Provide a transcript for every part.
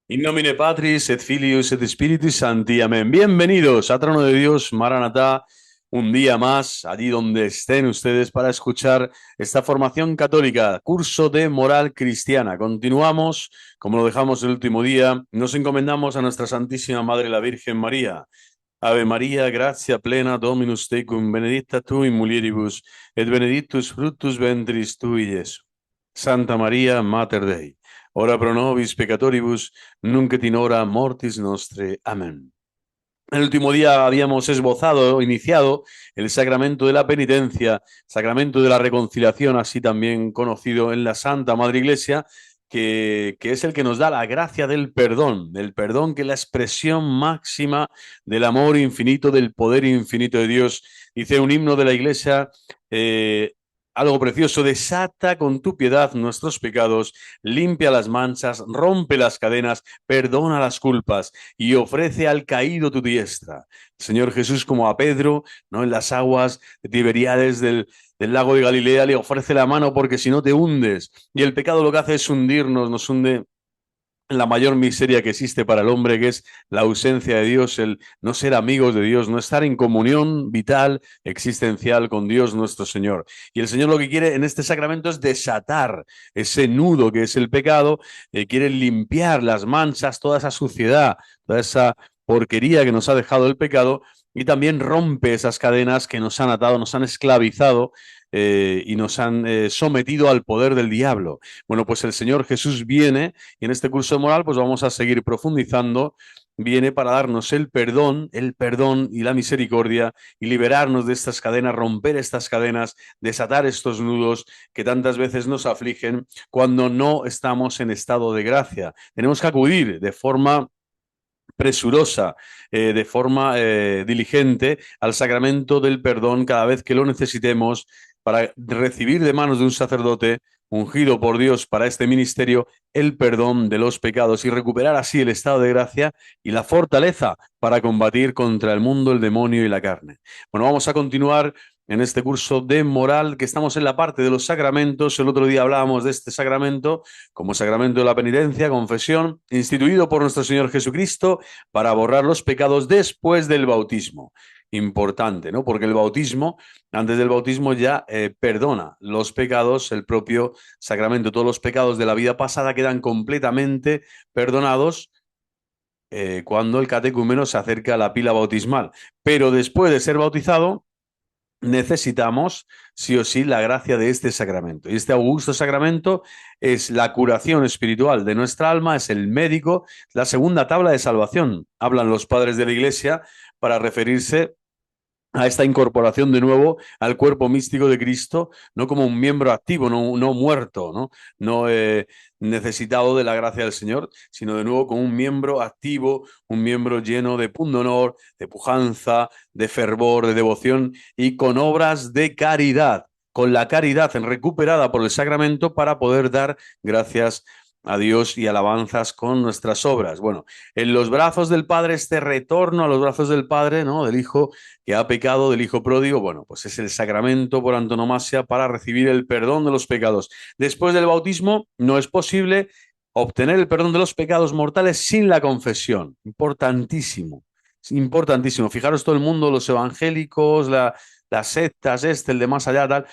In nomine Patris et Filius et Spiritus Sancti. Amén. Bienvenidos a Trono de Dios, Maranatá, un día más, allí donde estén ustedes para escuchar esta formación católica, curso de moral cristiana. Continuamos, como lo dejamos el último día, nos encomendamos a nuestra Santísima Madre, la Virgen María. Ave María, gracia plena, Dominus tecum, benedicta tu in mulieribus, et benedictus fructus ventris tui, Iesus. Santa María, Mater Dei, ora pro nobis peccatoribus, nunc et in hora mortis nostre. Amén. El último día habíamos esbozado, iniciado el sacramento de la penitencia, sacramento de la reconciliación, así también conocido en la Santa Madre Iglesia, que es el que nos da la gracia del perdón que es la expresión máxima del amor infinito, del poder infinito de Dios. Dice un himno de la Iglesia, algo precioso: desata con tu piedad nuestros pecados, limpia las manchas, rompe las cadenas, perdona las culpas y ofrece al caído tu diestra. Señor Jesús, como a Pedro, ¿no?, en las aguas de Tiberíades del lago de Galilea, le ofrece la mano porque si no te hundes. Y el pecado lo que hace es hundirnos, nos hunde en la mayor miseria que existe para el hombre, que es la ausencia de Dios, el no ser amigos de Dios, no estar en comunión vital, existencial con Dios nuestro Señor. Y el Señor lo que quiere en este sacramento es desatar ese nudo que es el pecado, quiere limpiar las manchas, toda esa suciedad, toda esa porquería que nos ha dejado el pecado, y también rompe esas cadenas que nos han atado, nos han esclavizado y nos han sometido al poder del diablo. Bueno, pues el Señor Jesús viene y en este curso de moral pues vamos a seguir profundizando. Viene para darnos el perdón y la misericordia y liberarnos de estas cadenas, romper estas cadenas, desatar estos nudos que tantas veces nos afligen cuando no estamos en estado de gracia. Tenemos que acudir de forma presurosa, de forma diligente al sacramento del perdón cada vez que lo necesitemos para recibir de manos de un sacerdote ungido por Dios para este ministerio el perdón de los pecados y recuperar así el estado de gracia y la fortaleza para combatir contra el mundo, el demonio y la carne. Bueno, vamos a continuar en este curso de moral, que estamos en la parte de los sacramentos. El otro día hablábamos de este sacramento como sacramento de la penitencia, confesión, instituido por nuestro Señor Jesucristo para borrar los pecados después del bautismo. Importante, ¿no? Porque el bautismo, antes del bautismo ya perdona los pecados, el propio sacramento, todos los pecados de la vida pasada quedan completamente perdonados cuando el catecúmeno se acerca a la pila bautismal. Pero después de ser bautizado, necesitamos sí o sí la gracia de este sacramento. Y este augusto sacramento es la curación espiritual de nuestra alma, es el médico, la segunda tabla de salvación. Hablan los padres de la Iglesia para referirse a esta incorporación de nuevo al cuerpo místico de Cristo, no como un miembro activo, no muerto, no necesitado de la gracia del Señor, sino de nuevo como un miembro activo, un miembro lleno de pundonor, de pujanza, de fervor, de devoción y con obras de caridad, con la caridad recuperada por el sacramento para poder dar gracias a Dios y alabanzas con nuestras obras. Bueno, en los brazos del Padre, este retorno a los brazos del Padre, ¿no?, del Hijo que ha pecado, del Hijo pródigo, bueno, pues es el sacramento por antonomasia para recibir el perdón de los pecados. Después del bautismo no es posible obtener el perdón de los pecados mortales sin la confesión. Importantísimo, importantísimo. Fijaros todo el mundo, los evangélicos, las sectas, el de más allá, tal.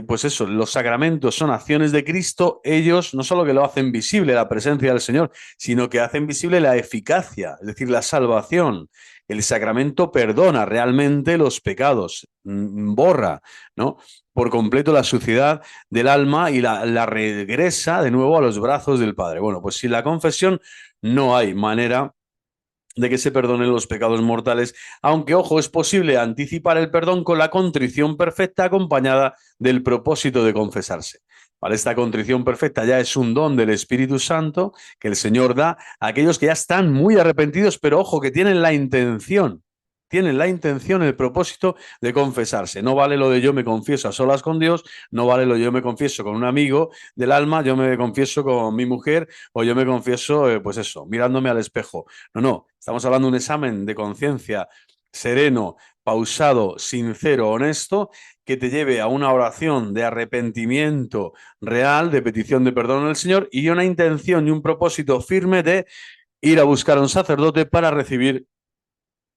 Pues eso, los sacramentos son acciones de Cristo. Ellos no solo que lo hacen visible la presencia del Señor, sino que hacen visible la eficacia, es decir, la salvación. El sacramento perdona realmente los pecados, borra, ¿no?, por completo la suciedad del alma y la regresa de nuevo a los brazos del Padre. Bueno, pues sin la confesión no hay manera de que se perdonen los pecados mortales, aunque, ojo, es posible anticipar el perdón con la contrición perfecta acompañada del propósito de confesarse. ¿Vale? Esta contrición perfecta ya es un don del Espíritu Santo que el Señor da a aquellos que ya están muy arrepentidos, pero ojo, que tienen la intención, el propósito de confesarse. No vale lo de yo me confieso a solas con Dios, no vale lo de yo me confieso con un amigo del alma, yo me confieso con mi mujer o yo me confieso, pues eso, mirándome al espejo. No, estamos hablando de un examen de conciencia sereno, pausado, sincero, honesto, que te lleve a una oración de arrepentimiento real, de petición de perdón al Señor y una intención y un propósito firme de ir a buscar a un sacerdote para recibir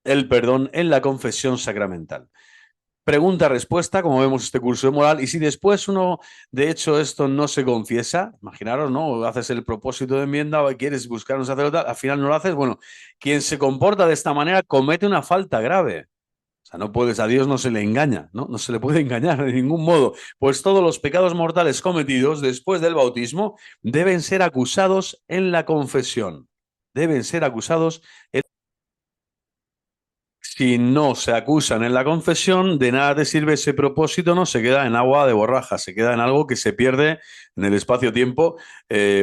el perdón en la confesión sacramental. Pregunta-respuesta, como vemos este curso de moral, y si después uno, de hecho, esto no se confiesa, imaginaros, ¿no? Haces el propósito de enmienda o quieres buscar un sacerdote, al final no lo haces, bueno, quien se comporta de esta manera comete una falta grave. O sea, no puedes, a Dios no se le engaña, ¿no? No se le puede engañar de ningún modo, pues todos los pecados mortales cometidos después del bautismo deben ser acusados en la confesión. Deben ser acusados en... Si no se acusan en la confesión, de nada te sirve ese propósito, no se queda en agua de borraja, se queda en algo que se pierde en el espacio-tiempo,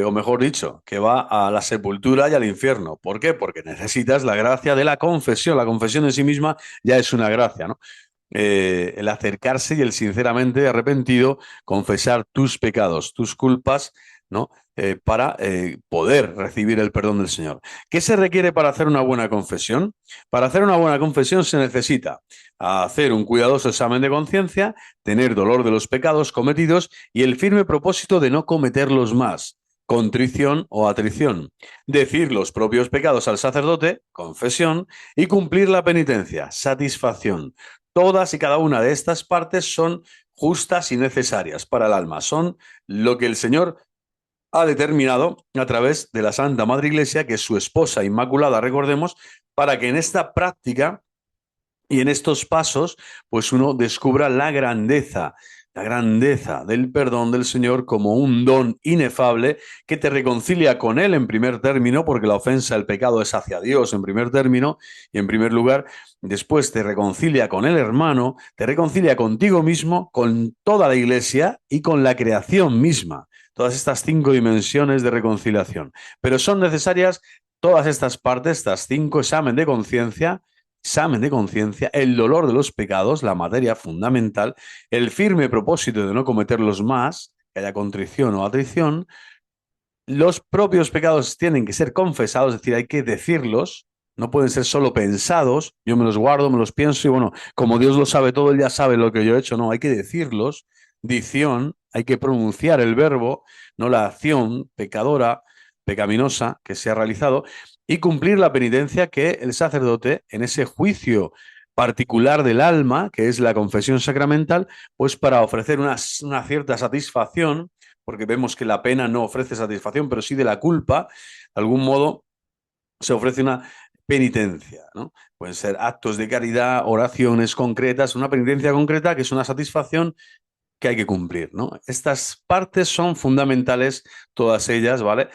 o mejor dicho, que va a la sepultura y al infierno. ¿Por qué? Porque necesitas la gracia de la confesión. La confesión en sí misma ya es una gracia, ¿no? El acercarse y el sinceramente arrepentido, confesar tus pecados, tus culpas, ¿no? Para poder recibir el perdón del Señor. ¿Qué se requiere para hacer una buena confesión? Para hacer una buena confesión se necesita hacer un cuidadoso examen de conciencia, tener dolor de los pecados cometidos y el firme propósito de no cometerlos más. Contrición o atrición. Decir los propios pecados al sacerdote, confesión, y cumplir la penitencia, satisfacción. Todas y cada una de estas partes son justas y necesarias para el alma. Son lo que el Señor ha determinado a través de la Santa Madre Iglesia, que es su esposa inmaculada, recordemos, para que en esta práctica y en estos pasos, pues uno descubra la grandeza del perdón del Señor como un don inefable que te reconcilia con Él en primer término, porque la ofensa, el pecado es hacia Dios en primer término y en primer lugar, después te reconcilia con el hermano, te reconcilia contigo mismo, con toda la Iglesia y con la creación misma. Todas estas 5 dimensiones de reconciliación. Pero son necesarias todas estas partes, estas 5: examen de conciencia, el dolor de los pecados, la materia fundamental, el firme propósito de no cometerlos más, que haya contrición o atrición. Los propios pecados tienen que ser confesados, es decir, hay que decirlos, no pueden ser solo pensados, yo me los guardo, me los pienso y bueno, como Dios lo sabe todo, Él ya sabe lo que yo he hecho, no, hay que decirlos, dición, hay que pronunciar el verbo, no la acción pecadora, pecaminosa que se ha realizado, y cumplir la penitencia que el sacerdote en ese juicio particular del alma, que es la confesión sacramental, pues para ofrecer una cierta satisfacción, porque vemos que la pena no ofrece satisfacción, pero sí de la culpa, de algún modo se ofrece una penitencia, ¿no? Pueden ser actos de caridad, oraciones concretas, una penitencia concreta que es una satisfacción que hay que cumplir, ¿no? Estas partes son fundamentales, todas ellas, ¿vale?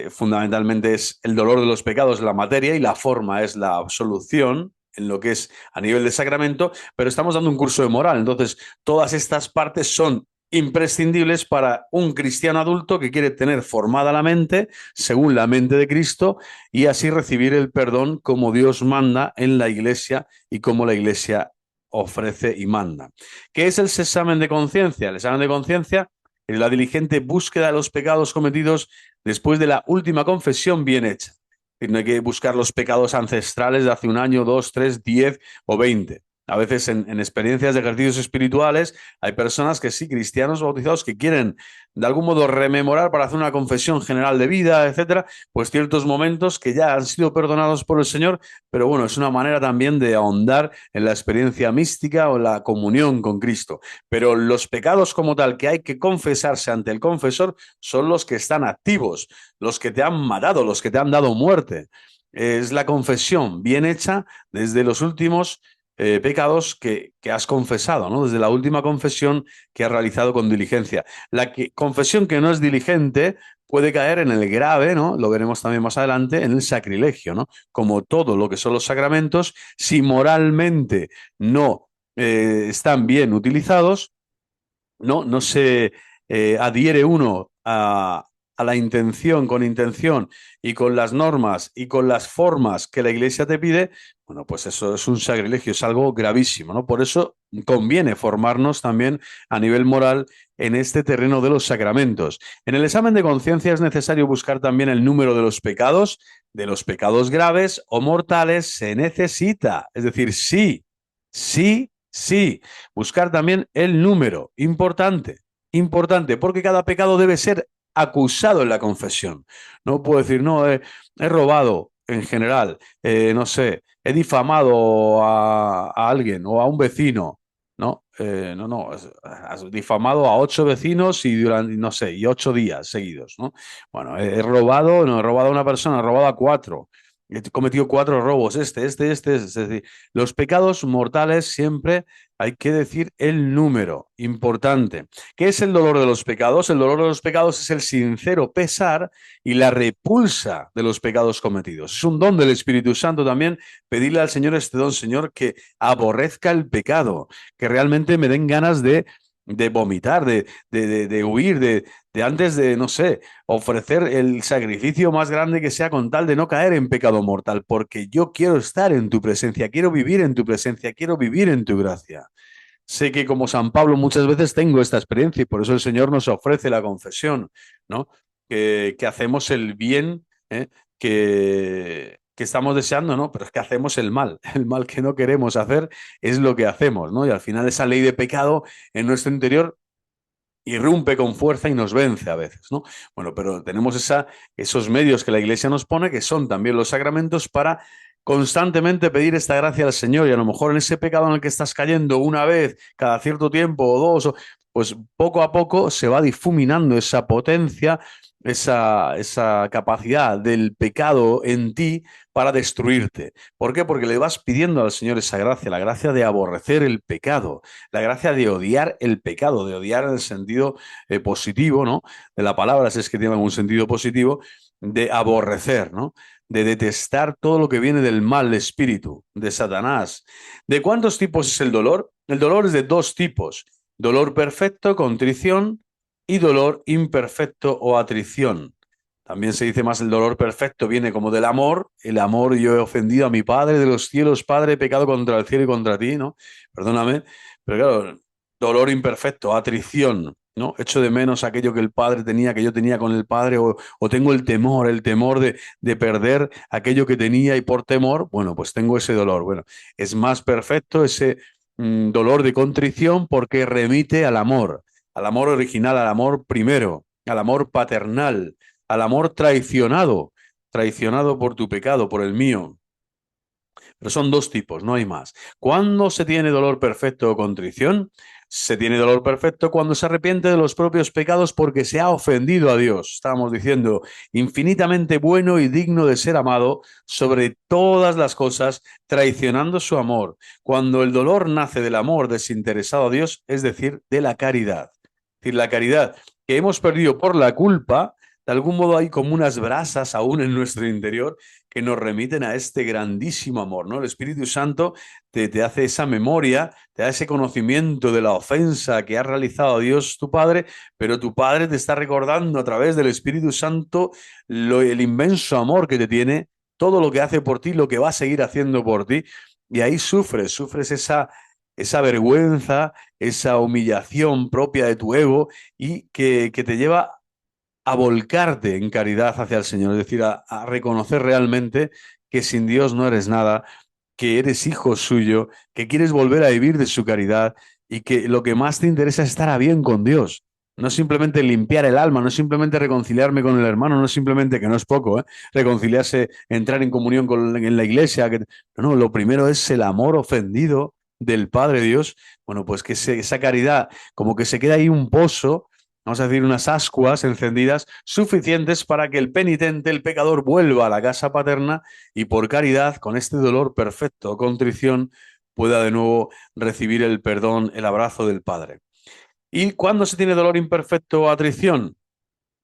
Fundamentalmente es el dolor de los pecados, la materia, y la forma es la absolución en lo que es a nivel de sacramento, pero estamos dando un curso de moral, entonces todas estas partes son imprescindibles para un cristiano adulto que quiere tener formada la mente según la mente de Cristo y así recibir el perdón como Dios manda en la Iglesia y como la Iglesia ofrece y manda. ¿Qué es el examen de conciencia? El examen de conciencia es la diligente búsqueda de los pecados cometidos después de la última confesión bien hecha. No hay que buscar los pecados ancestrales de hace un año, 2, 3, 10 o 20. A veces en experiencias de ejercicios espirituales hay personas que sí, cristianos bautizados, que quieren de algún modo rememorar para hacer una confesión general de vida, etcétera, pues ciertos momentos que ya han sido perdonados por el Señor, pero bueno, es una manera también de ahondar en la experiencia mística o la comunión con Cristo. Pero los pecados como tal que hay que confesarse ante el confesor son los que están activos, los que te han matado, los que te han dado muerte. Es la confesión bien hecha desde los últimos pecados que has confesado, ¿no? Desde la última confesión que has realizado con diligencia. Confesión que no es diligente puede caer en el grave, ¿no? Lo veremos también más adelante, en el sacrilegio, ¿no? Como todo lo que son los sacramentos, si moralmente no están bien utilizados, no se adhiere uno a la intención, con intención y con las normas y con las formas que la Iglesia te pide, bueno, pues eso es un sacrilegio, es algo gravísimo, ¿no? Por eso conviene formarnos también a nivel moral en este terreno de los sacramentos. En el examen de conciencia es necesario buscar también el número de los pecados graves o mortales se necesita. Es decir, sí, sí, sí. Buscar también el número, importante, importante, porque cada pecado debe ser acusado en la confesión. No puedo decir, no, he robado en general, no sé, he difamado a alguien o a un vecino. No, no, has difamado a 8 vecinos y durante, no sé, y 8 días seguidos, ¿no? Bueno, he robado, no he robado a una persona, he robado a 4. He cometido 4 robos, es decir, los pecados mortales siempre hay que decir el número, importante. ¿Qué es el dolor de los pecados? El dolor de los pecados es el sincero pesar y la repulsa de los pecados cometidos. Es un don del Espíritu Santo también pedirle al Señor este don, Señor, que aborrezca el pecado, que realmente me den ganas de vomitar, de huir, de antes de, no sé, ofrecer el sacrificio más grande que sea con tal de no caer en pecado mortal, porque yo quiero estar en tu presencia, quiero vivir en tu presencia, quiero vivir en tu gracia. Sé que como San Pablo muchas veces tengo esta experiencia y por eso el Señor nos ofrece la confesión, ¿no? Que hacemos el bien, ¿eh? Que estamos deseando, ¿no? Pero es que hacemos el mal que no queremos hacer es lo que hacemos, ¿no? Y al final esa ley de pecado en nuestro interior irrumpe con fuerza y nos vence a veces, ¿no? Bueno, pero tenemos esos medios que la Iglesia nos pone, que son también los sacramentos, para constantemente pedir esta gracia al Señor. Y a lo mejor en ese pecado en el que estás cayendo una vez cada cierto tiempo o dos, pues poco a poco se va difuminando esa potencia, esa capacidad del pecado en ti para destruirte. ¿Por qué? Porque le vas pidiendo al Señor esa gracia, la gracia de aborrecer el pecado, la gracia de odiar el pecado, de odiar en el sentido positivo, ¿no? De la palabra, si es que tiene algún sentido positivo, de aborrecer, ¿no? De detestar todo lo que viene del mal espíritu, de Satanás. ¿De cuántos tipos es el dolor? El dolor es de 2 tipos: dolor perfecto, contrición, y dolor imperfecto o atrición. También se dice más el dolor perfecto, viene como del amor. El amor, yo he ofendido a mi Padre de los cielos, Padre, he pecado contra el cielo y contra ti, ¿no? Perdóname. Pero claro, dolor imperfecto, atrición, ¿no? Echo de menos aquello que el Padre tenía, que yo tenía con el Padre, o tengo el temor de perder aquello que tenía y por temor, bueno, pues tengo ese dolor. Bueno, es más perfecto ese dolor de contrición porque remite al amor original, al amor primero, al amor paternal, al amor traicionado, traicionado por tu pecado, por el mío. Pero son 2 tipos, no hay más. ¿Cuándo se tiene dolor perfecto o contrición? Se tiene dolor perfecto cuando se arrepiente de los propios pecados porque se ha ofendido a Dios. Estábamos diciendo, infinitamente bueno y digno de ser amado sobre todas las cosas, traicionando su amor. Cuando el dolor nace del amor desinteresado a Dios, es decir, de la caridad. Es decir, la caridad que hemos perdido por la culpa, de algún modo hay como unas brasas aún en nuestro interior que nos remiten a este grandísimo amor, ¿no? El Espíritu Santo te hace esa memoria, te da ese conocimiento de la ofensa que ha realizado a Dios tu Padre, pero tu Padre te está recordando a través del Espíritu Santo el inmenso amor que te tiene, todo lo que hace por ti, lo que va a seguir haciendo por ti, y ahí sufres esa vergüenza, esa humillación propia de tu ego y que te lleva a volcarte en caridad hacia el Señor, es decir, a reconocer realmente que sin Dios no eres nada, que eres hijo suyo, que quieres volver a vivir de su caridad y que lo que más te interesa es estar a bien con Dios. No simplemente limpiar el alma, no simplemente reconciliarme con el hermano, no simplemente, que no es poco, reconciliarse, entrar en comunión en la iglesia. No, lo primero es el amor ofendido del Padre Dios. Bueno, pues que esa caridad como que se queda ahí un pozo, vamos a decir, unas ascuas encendidas suficientes para que el penitente, el pecador, vuelva a la casa paterna y por caridad, con este dolor perfecto o contrición, pueda de nuevo recibir el perdón, el abrazo del Padre. ¿Y cuándo se tiene dolor imperfecto o atrición?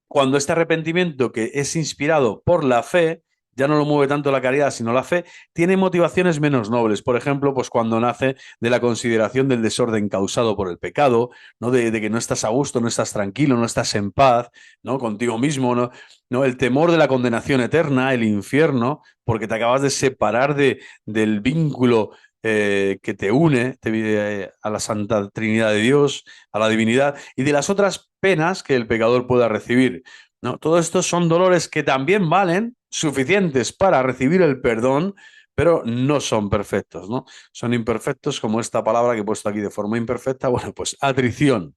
Cuando este arrepentimiento, que es inspirado por la fe, ya no lo mueve tanto la caridad, sino la fe, tiene motivaciones menos nobles. Por ejemplo, pues cuando nace de la consideración del desorden causado por el pecado, ¿no? De que no estás a gusto, no estás tranquilo, no estás en paz, ¿no? Contigo mismo, ¿no? ¿No? El temor de la condenación eterna, el infierno, porque te acabas de separar del vínculo que te une a la Santa Trinidad de Dios, a la divinidad, y de las otras penas que el pecador pueda recibir, ¿no? Todo esto son dolores que también valen suficientes para recibir el perdón, pero no son perfectos, ¿no? Son imperfectos, como esta palabra que he puesto aquí de forma imperfecta, bueno, pues atrición.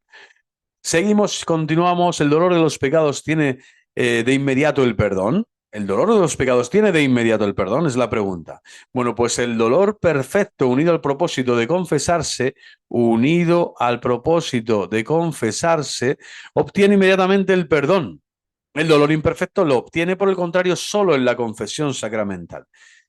Seguimos, continuamos. ¿El dolor de los pecados tiene de inmediato el perdón? ¿El dolor de los pecados tiene de inmediato el perdón? Es la pregunta. Bueno, pues el dolor perfecto unido al propósito de confesarse, unido al propósito de confesarse, obtiene inmediatamente el perdón. El dolor imperfecto lo obtiene, por el contrario, solo en la confesión sacramental.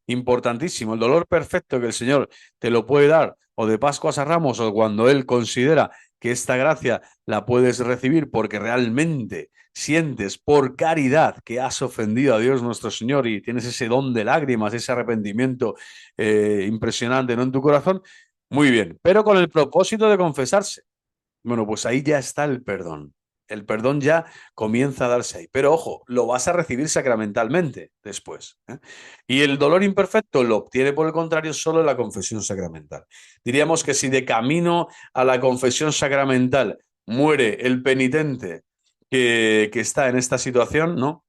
Importantísimo, el dolor perfecto que el Señor te lo puede dar o de Pascuas a Ramos o cuando Él considera que esta gracia la puedes recibir porque realmente sientes por caridad que has ofendido a Dios nuestro Señor y tienes ese don de lágrimas, ese arrepentimiento impresionante, ¿no? En tu corazón, muy bien, pero con el propósito de confesarse. Bueno, pues ahí ya está el perdón. El perdón ya comienza a darse ahí. Pero ojo, lo vas a recibir sacramentalmente después, ¿eh? Y el dolor imperfecto lo obtiene, por el contrario, solo en la confesión sacramental. Diríamos que si de camino a la confesión sacramental muere el penitente que está en esta situación, ¿no?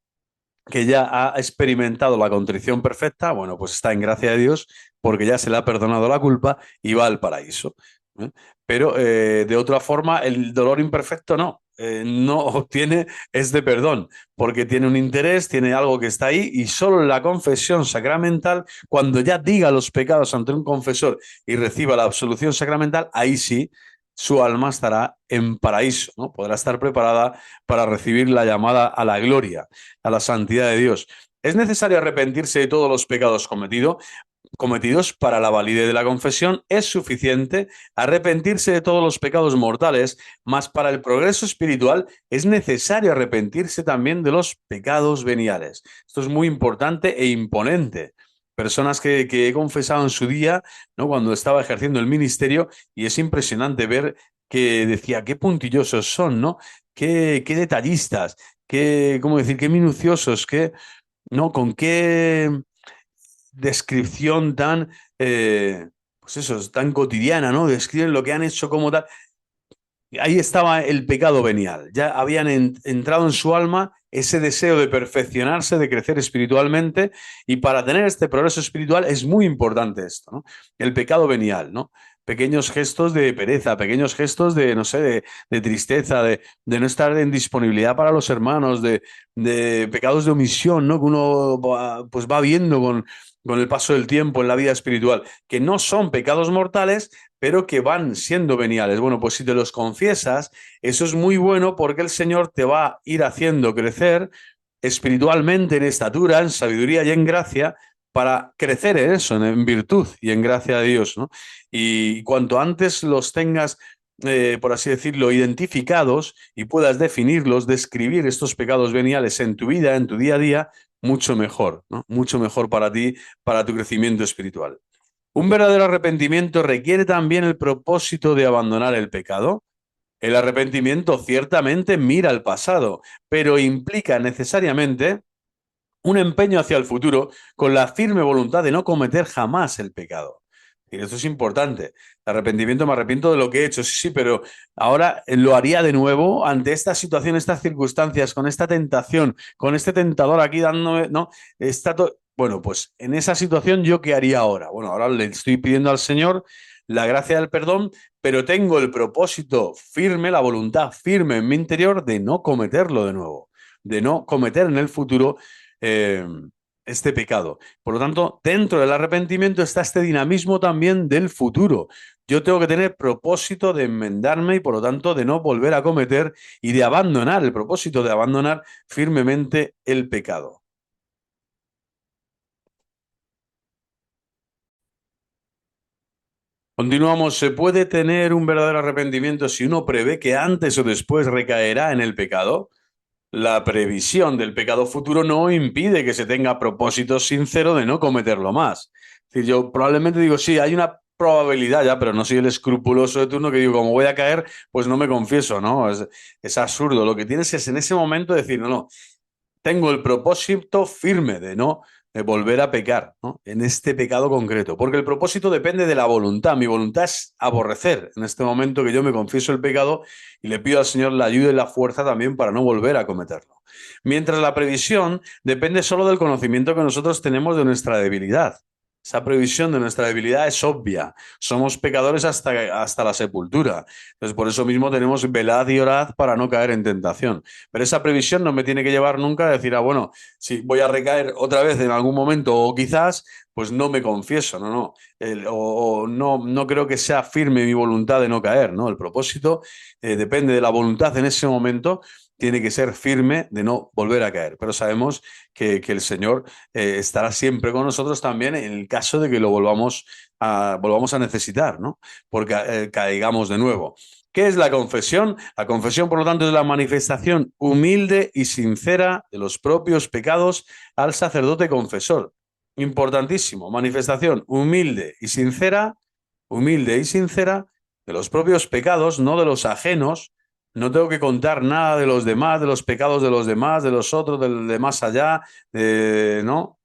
Que ya ha experimentado la contrición perfecta, bueno, pues está en gracia de Dios porque ya se le ha perdonado la culpa y va al paraíso, ¿eh? Pero de otra forma, el dolor imperfecto no. No obtiene este perdón, porque tiene un interés, tiene algo que está ahí, y solo en la confesión sacramental, cuando ya diga los pecados ante un confesor y reciba la absolución sacramental, ahí sí su alma estará en paraíso, ¿no? Podrá estar preparada para recibir la llamada a la gloria, a la santidad de Dios. Es necesario arrepentirse de todos los pecados cometidos para la validez de la confesión. Es suficiente arrepentirse de todos los pecados mortales, mas para el progreso espiritual es necesario arrepentirse también de los pecados veniales. Esto es muy importante e imponente. Personas que he confesado en su día, ¿no? Cuando estaba ejerciendo el ministerio, y es impresionante ver que decía, qué puntillosos son, ¿no? Qué detallistas, ¿cómo decir? Qué minuciosos, ¿no? Con qué descripción tan, pues eso, tan cotidiana, ¿no? Describen lo que han hecho como tal. Ahí estaba el pecado venial. Ya habían entrado en su alma ese deseo de perfeccionarse, de crecer espiritualmente, y para tener este progreso espiritual es muy importante esto, ¿no? El pecado venial, ¿no? Pequeños gestos de pereza, pequeños gestos de, no sé, de tristeza, de no estar en disponibilidad para los hermanos, de pecados de omisión, ¿no? Que uno va, pues va viendo con el paso del tiempo en la vida espiritual, que no son pecados mortales, pero que van siendo veniales. Bueno, pues si te los confiesas, eso es muy bueno porque el Señor te va a ir haciendo crecer espiritualmente en estatura, en sabiduría y en gracia para crecer en eso, en virtud y en gracia de Dios, ¿no? Y cuanto antes los tengas, por así decirlo, identificados y puedas definirlos, describir estos pecados veniales en tu vida, en tu día a día, mucho mejor, ¿no? Mucho mejor para ti, para tu crecimiento espiritual. Un verdadero arrepentimiento requiere también el propósito de abandonar el pecado. El arrepentimiento ciertamente mira al pasado, pero implica necesariamente un empeño hacia el futuro con la firme voluntad de no cometer jamás el pecado. Y esto es importante. El arrepentimiento, me arrepiento de lo que he hecho, sí, sí, pero ahora lo haría de nuevo ante esta situación, estas circunstancias, con esta tentación, con este tentador aquí dándome, ¿no? Bueno, pues en esa situación, ¿yo qué haría ahora? Bueno, ahora le estoy pidiendo al Señor la gracia del perdón, pero tengo el propósito firme, la voluntad firme en mi interior de no cometerlo de nuevo, de no cometer en el futuro eh, este pecado. Por lo tanto, dentro del arrepentimiento está este dinamismo también del futuro. Yo tengo que tener propósito de enmendarme y por lo tanto de no volver a cometer y de abandonar, el propósito de abandonar firmemente el pecado. Continuamos. ¿Se puede tener un verdadero arrepentimiento si uno prevé que antes o después recaerá en el pecado? La previsión del pecado futuro no impide que se tenga propósito sincero de no cometerlo más. Es decir, yo probablemente digo, sí, hay una probabilidad ya, pero no soy el escrupuloso de turno que digo, como voy a caer, pues no me confieso, ¿no? Es absurdo. Lo que tienes es en ese momento decir, no, no, tengo el propósito firme de no volver a pecar, ¿no? En este pecado concreto, porque el propósito depende de la voluntad. Mi voluntad es aborrecer en este momento que yo me confieso el pecado y le pido al Señor la ayuda y la fuerza también para no volver a cometerlo. Mientras la previsión depende solo del conocimiento que nosotros tenemos de nuestra debilidad. Esa previsión de nuestra debilidad es obvia. Somos pecadores hasta la sepultura. Entonces, por eso mismo tenemos velad y orad para no caer en tentación. Pero esa previsión no me tiene que llevar nunca a decir, bueno, si voy a recaer otra vez en algún momento o quizás, pues no me confieso, no. O no creo que sea firme mi voluntad de no caer, ¿no? El propósito depende de la voluntad en ese momento, tiene que ser firme de no volver a caer. Pero sabemos que el Señor estará siempre con nosotros también en el caso de que lo volvamos a necesitar, ¿no? Porque caigamos de nuevo. ¿Qué es la confesión? La confesión, por lo tanto, es la manifestación humilde y sincera de los propios pecados al sacerdote confesor. Importantísimo, manifestación humilde y sincera de los propios pecados, no de los ajenos. No tengo que contar nada de los demás, de los pecados de los demás, de los otros, del de más allá, ¿no?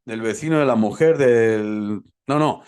Del vecino, de la mujer, no,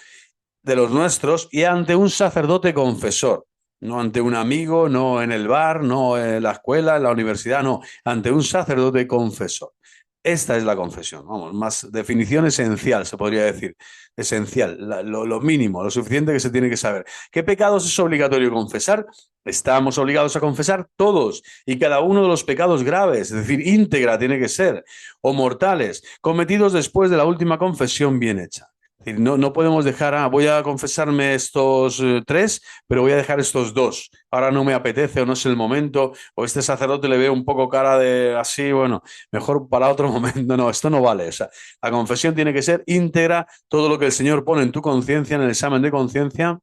de los nuestros y ante un sacerdote confesor. No ante un amigo, no en el bar, no en la escuela, en la universidad, no, ante un sacerdote confesor. Esta es la confesión, vamos, más definición esencial, se podría decir. Esencial, lo mínimo, lo suficiente que se tiene que saber. ¿Qué pecados es obligatorio confesar? Estamos obligados a confesar todos y cada uno de los pecados graves, es decir, íntegra tiene que ser, o mortales, cometidos después de la última confesión bien hecha. Es decir, no podemos dejar, voy a confesarme estos tres, pero voy a dejar estos dos. Ahora no me apetece o no es el momento, o este sacerdote le veo un poco cara de así, bueno, mejor para otro momento. No, esto no vale. O sea, la confesión tiene que ser íntegra, todo lo que el Señor pone en tu conciencia, en el examen de conciencia,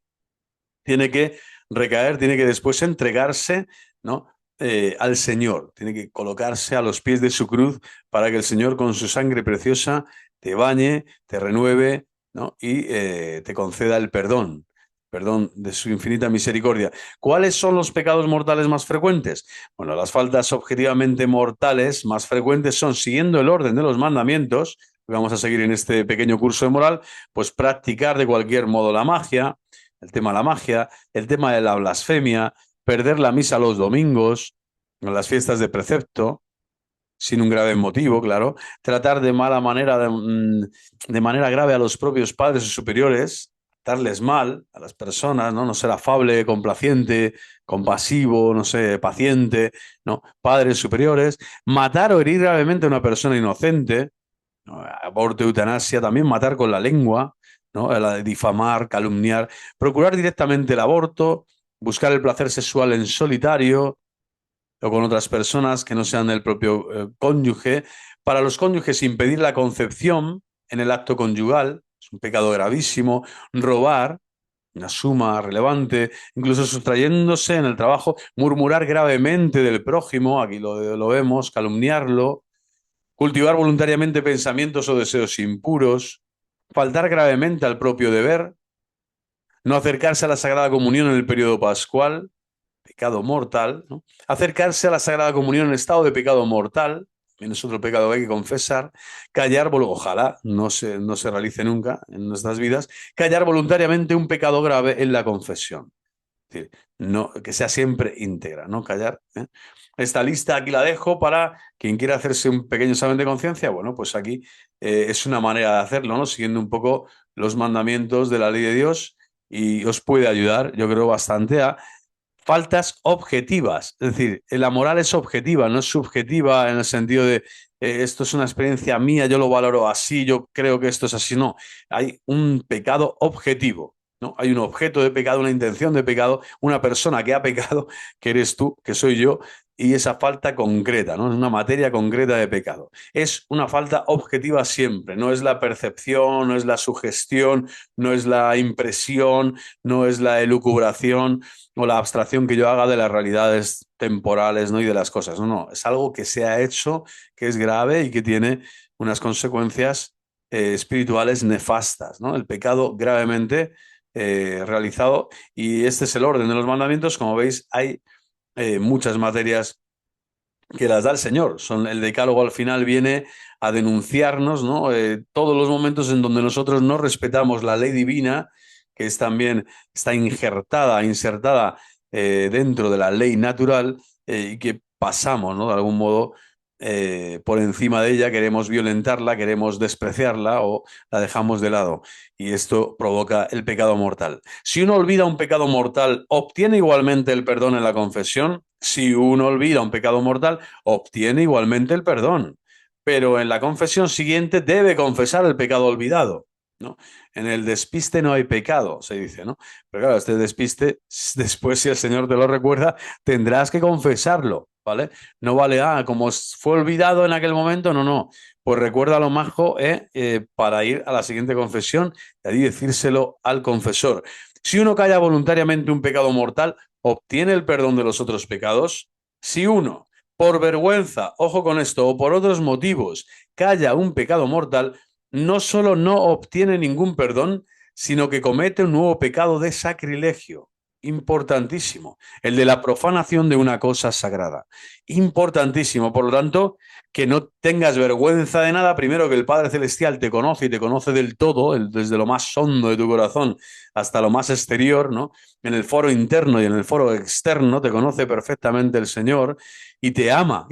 tiene que recaer, tiene que después entregarse, ¿no? Al Señor, tiene que colocarse a los pies de su cruz para que el Señor con su sangre preciosa te bañe, te renueve, ¿no? Y te conceda el perdón de su infinita misericordia. ¿Cuáles son los pecados mortales más frecuentes? Bueno, las faltas objetivamente mortales más frecuentes son, siguiendo el orden de los mandamientos, que vamos a seguir en este pequeño curso de moral, pues practicar de cualquier modo la magia, el tema de la magia, el tema de la blasfemia, perder la misa los domingos, en las fiestas de precepto, sin un grave motivo, claro, tratar de mala manera, de manera grave a los propios padres o superiores, darles mal a las personas, ¿no? No ser afable, complaciente, compasivo, no sé, paciente, ¿no? Padres superiores, matar o herir gravemente a una persona inocente, ¿no? Aborto, eutanasia, también matar con la lengua, ¿no? La de difamar, calumniar, procurar directamente el aborto, buscar el placer sexual en solitario, o con otras personas que no sean el propio cónyuge. Para los cónyuges, impedir la concepción en el acto conyugal, es un pecado gravísimo. Robar, una suma relevante, incluso sustrayéndose en el trabajo, murmurar gravemente del prójimo, aquí lo vemos, calumniarlo, cultivar voluntariamente pensamientos o deseos impuros, faltar gravemente al propio deber, no acercarse a la Sagrada Comunión en el periodo pascual, pecado mortal, ¿no? Acercarse a la Sagrada Comunión en estado de pecado mortal, también es otro pecado que hay que confesar. Callar, ojalá no se realice nunca en nuestras vidas, callar voluntariamente un pecado grave en la confesión. Es decir, no, que sea siempre íntegra, no callar, ¿eh? Esta lista aquí la dejo para quien quiera hacerse un pequeño examen de conciencia. Bueno, pues aquí es una manera de hacerlo, ¿no? Siguiendo un poco los mandamientos de la ley de Dios y os puede ayudar, yo creo, bastante a faltas objetivas. Es decir, la moral es objetiva, no es subjetiva en el sentido de esto es una experiencia mía, yo lo valoro así, yo creo que esto es así. No, hay un pecado objetivo, ¿no? Hay un objeto de pecado, una intención de pecado, una persona que ha pecado, que eres tú, que soy yo, y esa falta concreta, ¿no? Es una materia concreta de pecado. Es una falta objetiva siempre, no es la percepción, no es la sugestión, no es la impresión, no es la elucubración o la abstracción que yo haga de las realidades temporales, ¿no? Y de las cosas. No, es algo que se ha hecho, que es grave y que tiene unas consecuencias espirituales nefastas, ¿no? El pecado gravemente realizado, y este es el orden de los mandamientos. Como veis, hay muchas materias que las da el Señor. El decálogo al final viene a denunciarnos, ¿no? Todos los momentos en donde nosotros no respetamos la ley divina, que es también está insertada dentro de la ley natural, y que pasamos, ¿no? De algún modo por encima de ella, queremos violentarla, queremos despreciarla o la dejamos de lado. Y esto provoca el pecado mortal. Si uno olvida un pecado mortal, ¿obtiene igualmente el perdón en la confesión? Si uno olvida un pecado mortal, obtiene igualmente el perdón. Pero en la confesión siguiente debe confesar el pecado olvidado, ¿no? En el despiste no hay pecado, se dice, ¿no? Pero claro, este despiste, después si el Señor te lo recuerda, tendrás que confesarlo, ¿vale? No vale, como fue olvidado en aquel momento, no, no. Pues recuérdalo, majo, para ir a la siguiente confesión y ahí decírselo al confesor. Si uno calla voluntariamente un pecado mortal, ¿obtiene el perdón de los otros pecados? Si uno, por vergüenza, ojo con esto, o por otros motivos, calla un pecado mortal, no solo no obtiene ningún perdón, sino que comete un nuevo pecado de sacrilegio. Importantísimo. El de la profanación de una cosa sagrada. Importantísimo. Por lo tanto, que no tengas vergüenza de nada. Primero, que el Padre Celestial te conoce y te conoce del todo, desde lo más hondo de tu corazón hasta lo más exterior, ¿no? En el foro interno y en el foro externo te conoce perfectamente el Señor y te ama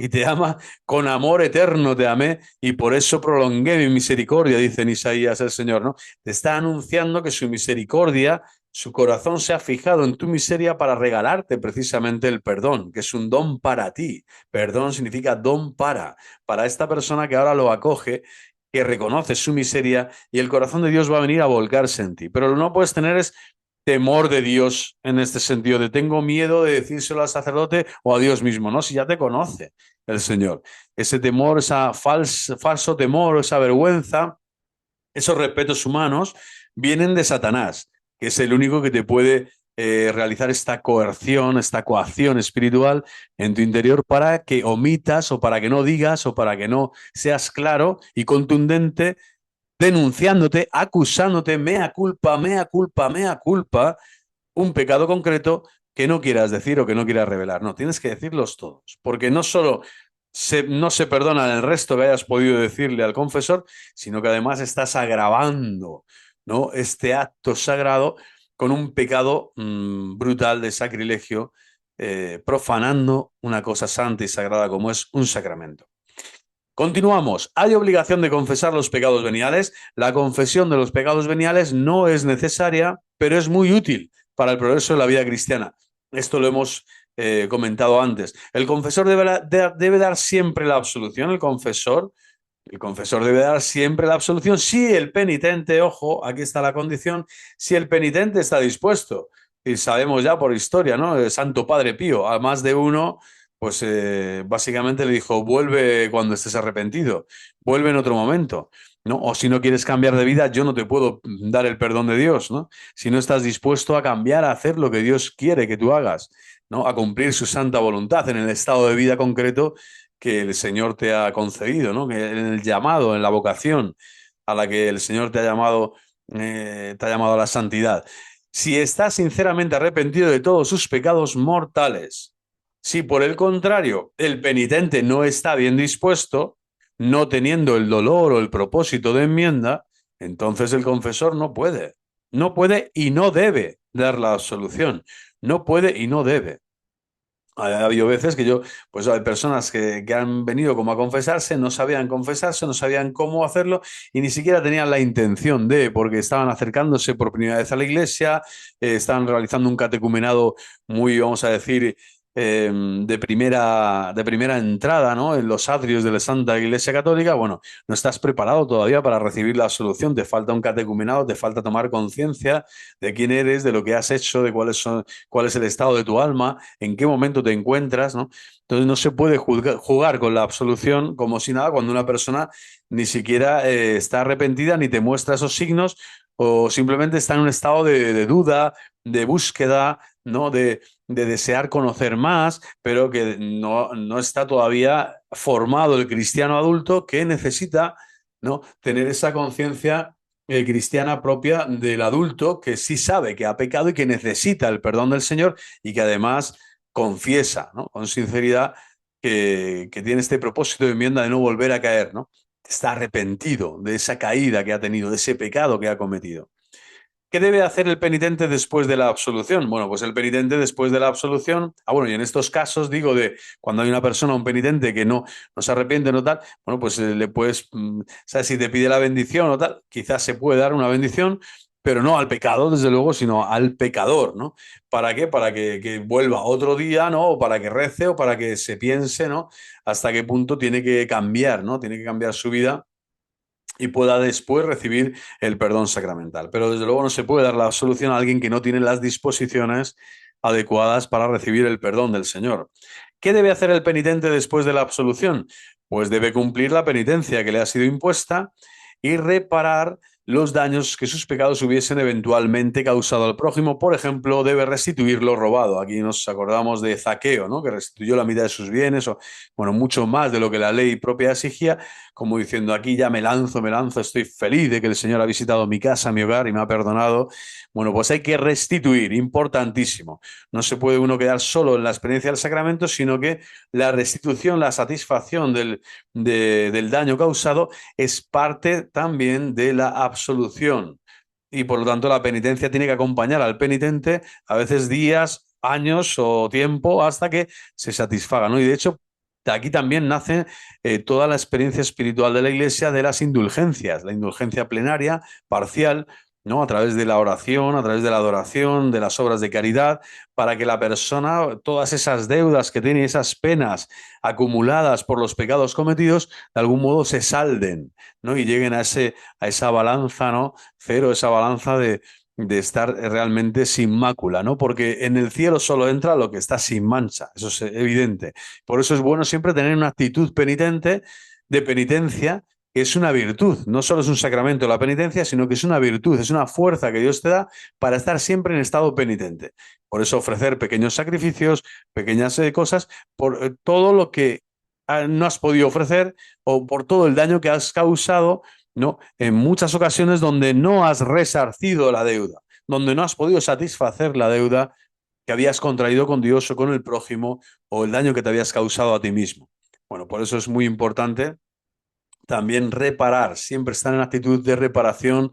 con amor eterno te amé y por eso prolongué mi misericordia, dice en Isaías el Señor, ¿no? Te está anunciando que su misericordia, su corazón se ha fijado en tu miseria para regalarte precisamente el perdón, que es un don para ti. Perdón significa don para esta persona que ahora lo acoge, que reconoce su miseria y el corazón de Dios va a venir a volcarse en ti. Pero lo que no puedes tener es temor de Dios en este sentido, de tengo miedo de decírselo al sacerdote o a Dios mismo, ¿no? Si ya te conoce el Señor. Ese temor, esa falso temor, esa vergüenza, esos respetos humanos vienen de Satanás, que es el único que te puede realizar esta coerción, esta coacción espiritual en tu interior para que omitas o para que no digas o para que no seas claro y contundente denunciándote, acusándote, mea culpa, mea culpa, mea culpa, un pecado concreto que no quieras decir o que no quieras revelar. No, tienes que decirlos todos, porque no solo no se perdona el resto que hayas podido decirle al confesor, sino que además estás agravando, ¿no? Este acto sagrado con un pecado brutal de sacrilegio, profanando una cosa santa y sagrada como es un sacramento. Continuamos. ¿Hay obligación de confesar los pecados veniales? La confesión de los pecados veniales no es necesaria, pero es muy útil para el progreso de la vida cristiana. Esto lo hemos comentado antes. El confesor debe dar siempre la absolución. El confesor debe dar siempre la absolución si el penitente, ojo, aquí está la condición, si el penitente está dispuesto. Y sabemos ya por historia, ¿no? El Santo Padre Pío, a más de uno pues básicamente le dijo, vuelve cuando estés arrepentido, vuelve en otro momento, ¿no? O si no quieres cambiar de vida, yo no te puedo dar el perdón de Dios, ¿no? Si no estás dispuesto a cambiar, a hacer lo que Dios quiere que tú hagas, ¿no? A cumplir su santa voluntad en el estado de vida concreto que el Señor te ha concedido, ¿no? Que en el llamado, en la vocación a la que el Señor te ha llamado a la santidad. Si estás sinceramente arrepentido de todos sus pecados mortales, si por el contrario el penitente no está bien dispuesto, no teniendo el dolor o el propósito de enmienda, entonces el confesor no puede y no debe dar la absolución, no puede y no debe. Ha habido veces que pues hay personas que han venido como a confesarse, no sabían cómo hacerlo y ni siquiera tenían la intención porque estaban acercándose por primera vez a la iglesia, estaban realizando un catecumenado muy, vamos a decir, de primera entrada, ¿no? En los atrios de la Santa Iglesia Católica. Bueno, no estás preparado todavía para recibir la absolución, te falta un catecumenado, te falta tomar conciencia de quién eres, de lo que has hecho, de cuál es el estado de tu alma, en qué momento te encuentras, ¿no? Entonces no se puede jugar con la absolución como si nada cuando una persona ni siquiera está arrepentida ni te muestra esos signos o simplemente está en un estado de duda, de búsqueda, ¿no? De desear conocer más, pero que no está todavía formado el cristiano adulto que necesita, ¿no? Tener esa conciencia cristiana propia del adulto que sí sabe que ha pecado y que necesita el perdón del Señor y que además confiesa, ¿no? Con sinceridad que tiene este propósito de enmienda de no volver a caer, ¿no? Está arrepentido de esa caída que ha tenido, de ese pecado que ha cometido. ¿Qué debe hacer el penitente después de la absolución? Bueno, pues el penitente después de la absolución, bueno, y en estos casos digo de cuando hay una persona, un penitente que no se arrepiente, no tal, bueno, pues le puedes, ¿sabes? Si te pide la bendición o tal, quizás se puede dar una bendición, pero no al pecado, desde luego, sino al pecador, ¿no? ¿Para qué? Para que vuelva otro día, ¿no? O para que rece o para que se piense, ¿no? Hasta qué punto tiene que cambiar, ¿no? Tiene que cambiar su vida y pueda después recibir el perdón sacramental. Pero desde luego no se puede dar la absolución a alguien que no tiene las disposiciones adecuadas para recibir el perdón del Señor. ¿Qué debe hacer el penitente después de la absolución? Pues debe cumplir la penitencia que le ha sido impuesta y reparar los daños que sus pecados hubiesen eventualmente causado al prójimo. Por ejemplo, debe restituir lo robado. Aquí nos acordamos de Zaqueo, ¿no? Que restituyó la mitad de sus bienes, o bueno, mucho más de lo que la ley propia exigía, como diciendo, aquí ya me lanzo, estoy feliz de que el Señor ha visitado mi casa, mi hogar y me ha perdonado. Bueno, pues hay que restituir, importantísimo. No se puede uno quedar solo en la experiencia del sacramento, sino que la restitución, la satisfacción del daño causado es parte también de la absolución. Y por lo tanto la penitencia tiene que acompañar al penitente a veces días, años o tiempo hasta que se satisfaga, ¿no? Y de hecho, de aquí también nace toda la experiencia espiritual de la Iglesia de las indulgencias, la indulgencia plenaria, parcial, ¿no? A través de la oración, a través de la adoración, de las obras de caridad, para que la persona, todas esas deudas que tiene, esas penas acumuladas por los pecados cometidos, de algún modo se salden, ¿no? Y lleguen a esa balanza, ¿no? Cero, esa balanza de estar realmente sin mácula, ¿no? Porque en el cielo solo entra lo que está sin mancha, eso es evidente. Por eso es bueno siempre tener una actitud penitente, de penitencia, que es una virtud. No solo es un sacramento la penitencia, sino que es una virtud, es una fuerza que Dios te da para estar siempre en estado penitente. Por eso ofrecer pequeños sacrificios, pequeñas cosas, por todo lo que no has podido ofrecer o por todo el daño que has causado, ¿no? En muchas ocasiones donde no has resarcido la deuda, donde no has podido satisfacer la deuda que habías contraído con Dios o con el prójimo, o el daño que te habías causado a ti mismo. Bueno, por eso es muy importante también reparar, siempre estar en actitud de reparación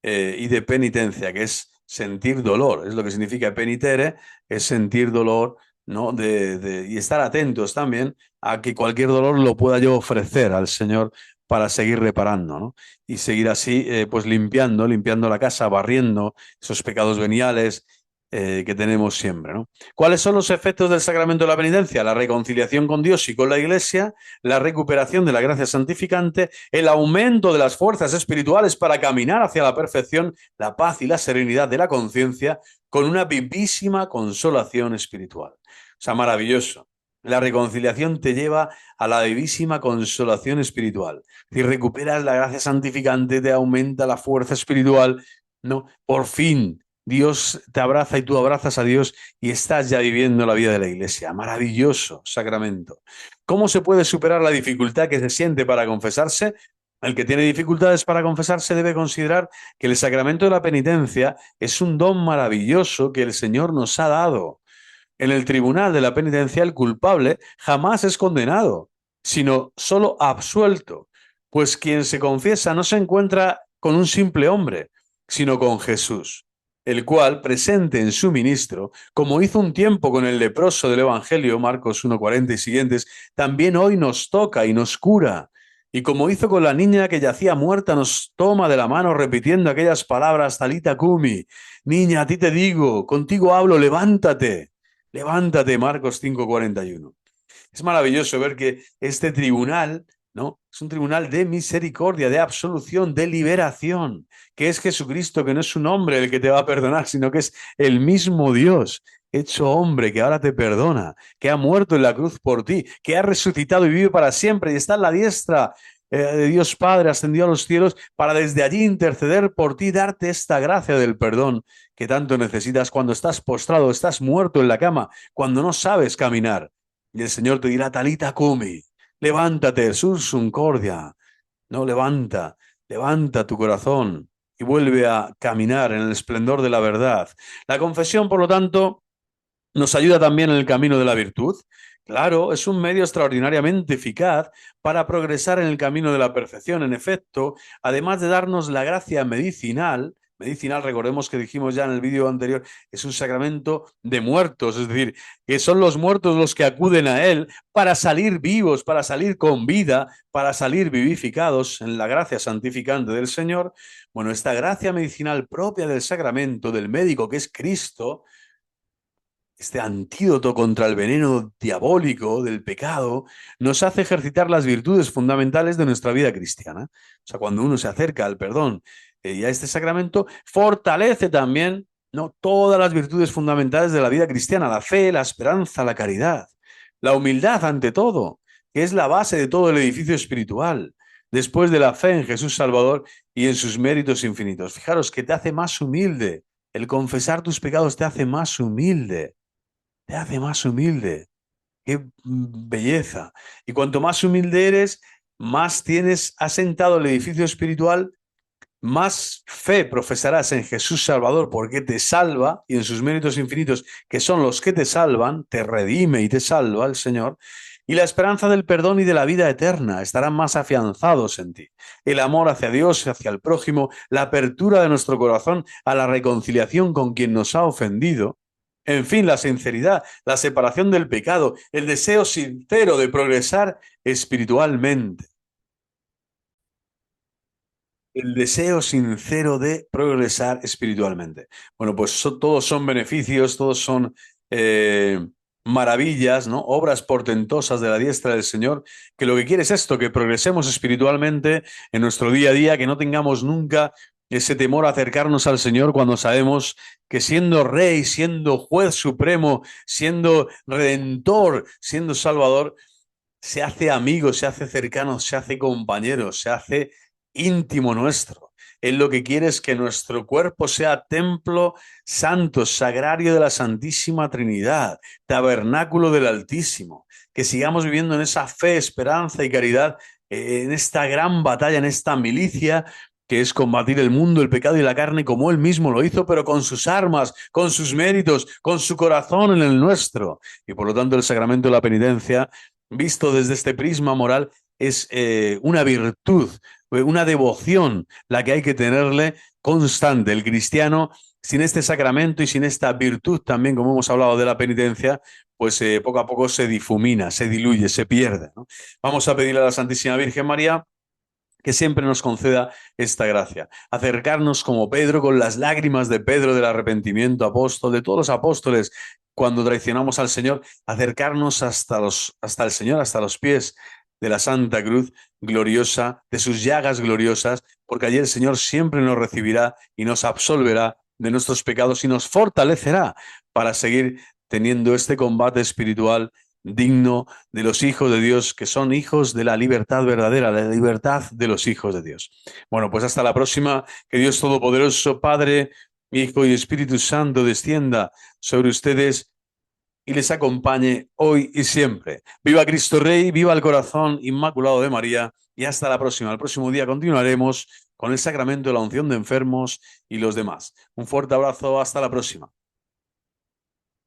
y de penitencia, que es sentir dolor, es lo que significa penitere, es sentir dolor, ¿no? Y estar atentos también a que cualquier dolor lo pueda yo ofrecer al Señor para seguir reparando, ¿no? Y seguir así, pues limpiando la casa, barriendo esos pecados veniales que tenemos siempre, ¿no? ¿Cuáles son los efectos del sacramento de la penitencia? La reconciliación con Dios y con la Iglesia, la recuperación de la gracia santificante, el aumento de las fuerzas espirituales para caminar hacia la perfección, la paz y la serenidad de la conciencia, con una vivísima consolación espiritual. O sea, maravilloso. La reconciliación te lleva a la vivísima consolación espiritual. Si recuperas la gracia santificante, te aumenta la fuerza espiritual, ¿no? Por fin, Dios te abraza y tú abrazas a Dios y estás ya viviendo la vida de la Iglesia. Maravilloso sacramento. ¿Cómo se puede superar la dificultad que se siente para confesarse? El que tiene dificultades para confesarse debe considerar que el sacramento de la penitencia es un don maravilloso que el Señor nos ha dado. En el tribunal de la penitencia, el culpable jamás es condenado, sino solo absuelto, pues quien se confiesa no se encuentra con un simple hombre, sino con Jesús, el cual, presente en su ministro, como hizo un tiempo con el leproso del Evangelio, Marcos 1:40 y siguientes, también hoy nos toca y nos cura. Y como hizo con la niña que yacía muerta, nos toma de la mano repitiendo aquellas palabras, Talita Cumi, niña, a ti te digo, contigo hablo, levántate. Levántate, Marcos 5:41. Es maravilloso ver que este tribunal, ¿no? Es un tribunal de misericordia, de absolución, de liberación, que es Jesucristo, que no es un hombre el que te va a perdonar, sino que es el mismo Dios hecho hombre, que ahora te perdona, que ha muerto en la cruz por ti, que ha resucitado y vive para siempre y está en la diestra de Dios Padre, ascendió a los cielos, para desde allí interceder por ti, darte esta gracia del perdón que tanto necesitas cuando estás postrado, estás muerto en la cama, cuando no sabes caminar. Y el Señor te dirá, Talita Cumi, levántate, sursum cordia, no, levanta tu corazón y vuelve a caminar en el esplendor de la verdad. La confesión, por lo tanto, nos ayuda también en el camino de la virtud. Claro, es un medio extraordinariamente eficaz para progresar en el camino de la perfección. En efecto, además de darnos la gracia medicinal, medicinal, recordemos que dijimos ya en el vídeo anterior, es un sacramento de muertos, es decir, que son los muertos los que acuden a él para salir vivos, para salir con vida, para salir vivificados en la gracia santificante del Señor. Bueno, esta gracia medicinal propia del sacramento, del médico que es Cristo, este antídoto contra el veneno diabólico del pecado, nos hace ejercitar las virtudes fundamentales de nuestra vida cristiana. O sea, cuando uno se acerca al perdón y a este sacramento, fortalece también, ¿no?, todas las virtudes fundamentales de la vida cristiana, la fe, la esperanza, la caridad, la humildad ante todo, que es la base de todo el edificio espiritual, después de la fe en Jesús Salvador y en sus méritos infinitos. Fijaros que te hace más humilde. El confesar tus pecados te hace más humilde. Te hace más humilde. ¡Qué belleza! Y cuanto más humilde eres, más tienes asentado el edificio espiritual, más fe profesarás en Jesús Salvador porque te salva y en sus méritos infinitos, que son los que te salvan, te redime y te salva el Señor. Y la esperanza del perdón y de la vida eterna estarán más afianzados en ti. El amor hacia Dios y hacia el prójimo, la apertura de nuestro corazón a la reconciliación con quien nos ha ofendido. En fin, la sinceridad, la separación del pecado, el deseo sincero de progresar espiritualmente. El deseo sincero de progresar espiritualmente. Bueno, pues todos son beneficios, todos son eh, maravillas, ¿no? Obras portentosas de la diestra del Señor, que lo que quiere es esto, que progresemos espiritualmente en nuestro día a día, que no tengamos nunca ese temor a acercarnos al Señor cuando sabemos que siendo Rey, siendo Juez Supremo, siendo Redentor, siendo Salvador, se hace amigo, se hace cercano, se hace compañero, se hace íntimo nuestro. Él lo que quiere es que nuestro cuerpo sea templo santo, sagrario de la Santísima Trinidad, tabernáculo del Altísimo, que sigamos viviendo en esa fe, esperanza y caridad, en esta gran batalla, en esta milicia que es combatir el mundo, el pecado y la carne como Él mismo lo hizo, pero con sus armas, con sus méritos, con su corazón en el nuestro. Y por lo tanto el sacramento de la penitencia, visto desde este prisma moral, es una virtud, una devoción la que hay que tenerle constante. El cristiano, sin este sacramento y sin esta virtud también, como hemos hablado de la penitencia, pues poco a poco se difumina, se diluye, se pierde, ¿no? Vamos a pedirle a la Santísima Virgen María que siempre nos conceda esta gracia. Acercarnos como Pedro, con las lágrimas de Pedro del arrepentimiento, apóstol, de todos los apóstoles, cuando traicionamos al Señor, acercarnos hasta el Señor, hasta los pies de la Santa Cruz gloriosa, de sus llagas gloriosas, porque allí el Señor siempre nos recibirá y nos absolverá de nuestros pecados y nos fortalecerá para seguir teniendo este combate espiritual digno de los hijos de Dios, que son hijos de la libertad verdadera, la libertad de los hijos de Dios. Bueno, pues hasta la próxima. Que Dios Todopoderoso, Padre, Hijo y Espíritu Santo, descienda sobre ustedes y les acompañe hoy y siempre. Viva Cristo Rey, viva el corazón inmaculado de María, y hasta la próxima. El próximo día continuaremos con el sacramento de la unción de enfermos y los demás. Un fuerte abrazo, hasta la próxima.